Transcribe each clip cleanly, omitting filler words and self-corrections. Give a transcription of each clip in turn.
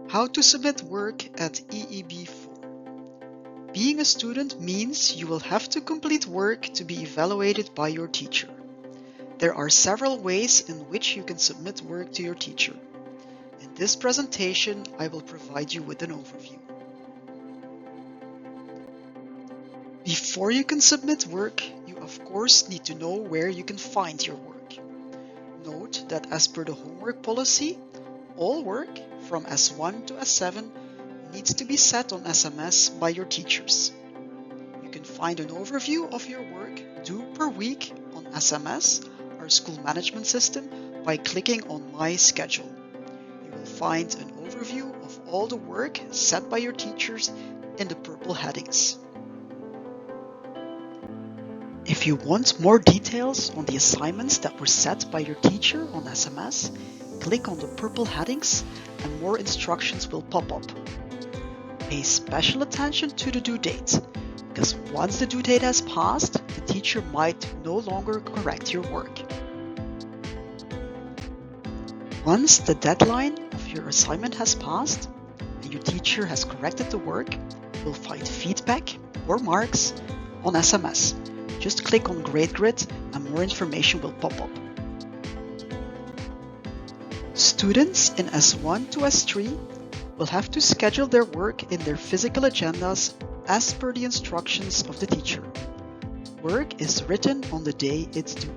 How to submit work at EEB4. Being a student means you will have to complete work to be evaluated by your teacher. There are several ways in which you can submit work to your teacher. In this presentation, I will provide you with an overview. Before you can submit work, you of course need to know where you can find your work. Note that as per the homework policy, all work from S1 to S7 needs to be set on SMS by your teachers. You can find an overview of your work due per week on SMS, our school management system, by clicking on My Schedule. You will find an overview of all the work set by your teachers in the purple headings. If you want more details on the assignments that were set by your teacher on SMS, click on the purple headings and more instructions will pop up. Pay special attention to the due date, because once the due date has passed, the teacher might no longer correct your work. Once the deadline of your assignment has passed and your teacher has corrected the work, you will find feedback or marks on SMS. Just click on Grade Grid and more information will pop up. Students in S1 to S3 will have to schedule their work in their physical agendas as per the instructions of the teacher. Work is written on the day it's due.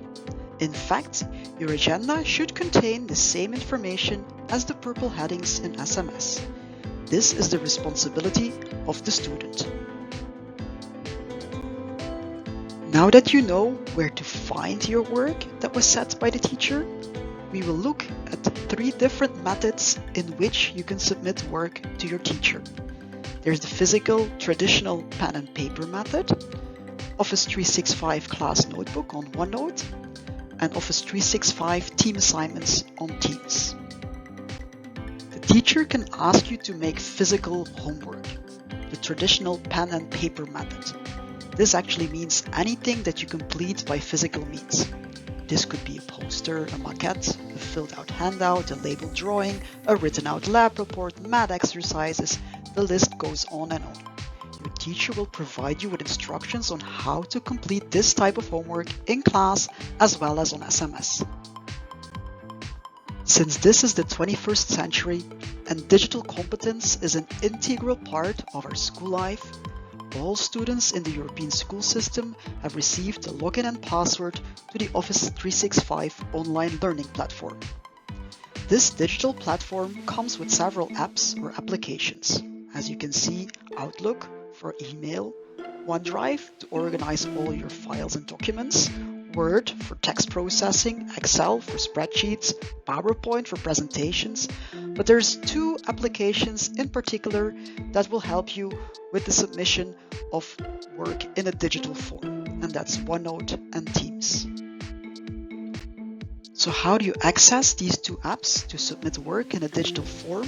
In fact, your agenda should contain the same information as the purple headings in SMS. This is the responsibility of the student. Now that you know where to find your work that was set by the teacher, we will look at 3 different methods in which you can submit work to your teacher. There's the physical, traditional pen and paper method, Office 365 class notebook on OneNote, and Office 365 team assignments on Teams. The teacher can ask you to make physical homework, the traditional pen and paper method. This actually means anything that you complete by physical means. This could be a poster, a maquette, a filled out handout, a labeled drawing, a written out lab report, math exercises, the list goes on and on. Your teacher will provide you with instructions on how to complete this type of homework in class as well as on SMS. Since this is the 21st century and digital competence is an integral part of our school life, all students in the European school system have received a login and password to the Office 365 online learning platform. This digital platform comes with several apps or applications. As you can see, Outlook for email, OneDrive to organize all your files and documents, Word for text processing, Excel for spreadsheets, PowerPoint for presentations, but there's 2 applications in particular that will help you with the submission of work in a digital form, and that's OneNote and Teams. So how do you access these 2 apps to submit work in a digital form?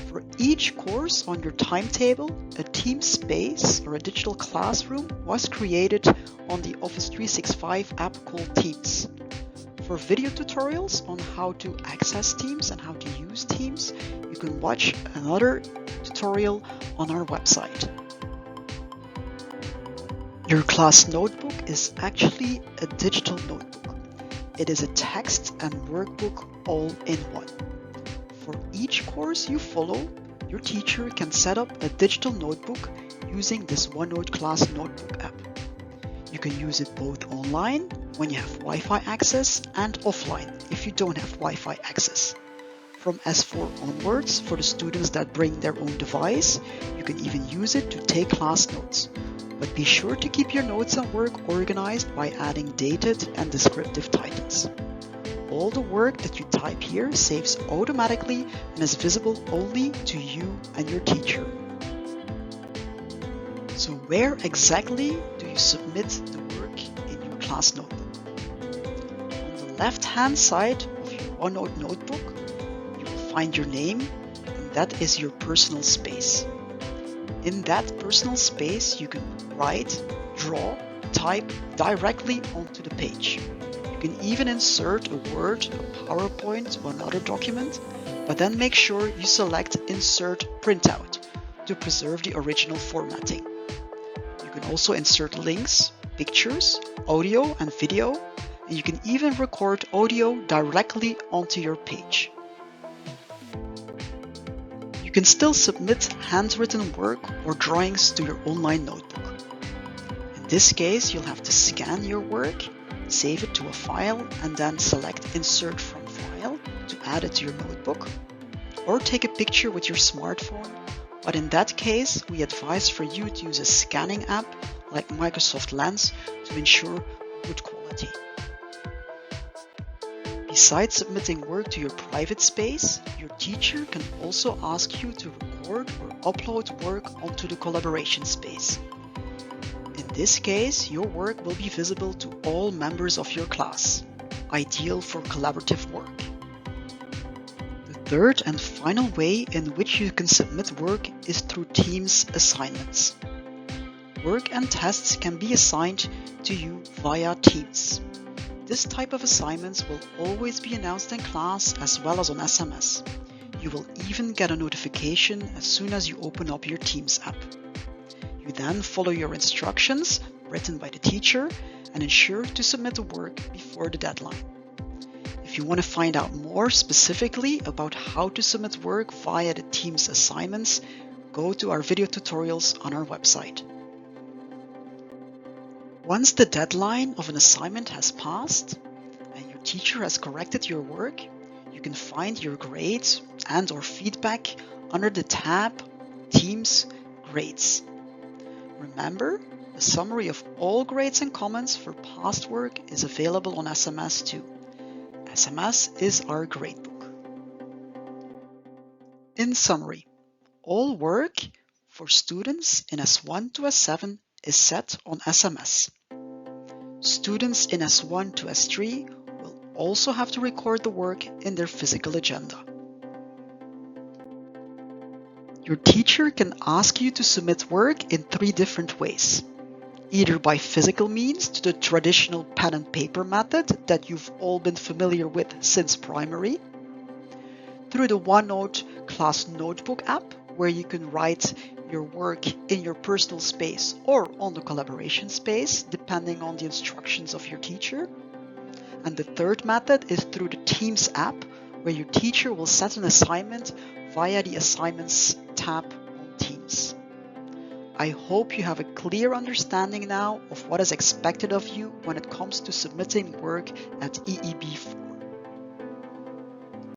For each course on your timetable, a team space or a digital classroom was created on the Office 365 app called Teams. For video tutorials on how to access Teams and how to use Teams, you can watch another tutorial on our website. Your class notebook is actually a digital notebook. It is a text and workbook all in one. For each course you follow, your teacher can set up a digital notebook using this OneNote Class Notebook app. You can use it both online when you have Wi-Fi access and offline if you don't have Wi-Fi access. From S4 onwards, for the students that bring their own device, you can even use it to take class notes. But be sure to keep your notes and work organized by adding dated and descriptive titles. All the work that you type here saves automatically and is visible only to you and your teacher. So where exactly do you submit the work in your class notebook? On the left-hand side of your OneNote notebook, you will find your name, and that is your personal space. In that personal space, you can write, draw, type directly onto the page. You can even insert a Word, a PowerPoint, or another document but then make sure you select Insert Printout to preserve the original formatting. You can also insert links, pictures, audio and video, and you can even record audio directly onto your page. You can still submit handwritten work or drawings to your online notebook. In this case, you'll have to scan your work, save it to a file, and then select Insert from File to add it to your notebook, or take a picture with your smartphone, but in that case, we advise for you to use a scanning app like Microsoft Lens to ensure good quality. Besides submitting work to your private space, your teacher can also ask you to record or upload work onto the collaboration space. In this case, your work will be visible to all members of your class, ideal for collaborative work. The third and final way in which you can submit work is through Teams assignments. Work and tests can be assigned to you via Teams. This type of assignments will always be announced in class as well as on SMS. You will even get a notification as soon as you open up your Teams app. You then follow your instructions written by the teacher and ensure to submit the work before the deadline. If you want to find out more specifically about how to submit work via the Teams assignments, go to our video tutorials on our website. Once the deadline of an assignment has passed and your teacher has corrected your work, you can find your grades and/or feedback under the tab Teams Grades. Remember, a summary of all grades and comments for past work is available on SMS too. SMS is our gradebook. In summary, all work for students in S1 to S7 is set on SMS. Students in S1 to S3 will also have to record the work in their physical agenda. Your teacher can ask you to submit work in 3 different ways. Either by physical means to the traditional pen and paper method that you've all been familiar with since primary, through the OneNote class notebook app where you can write your work in your personal space or on the collaboration space, depending on the instructions of your teacher. And the third method is through the Teams app, where your teacher will set an assignment via the Assignments tab on Teams. I hope you have a clear understanding now of what is expected of you when it comes to submitting work at EEB4.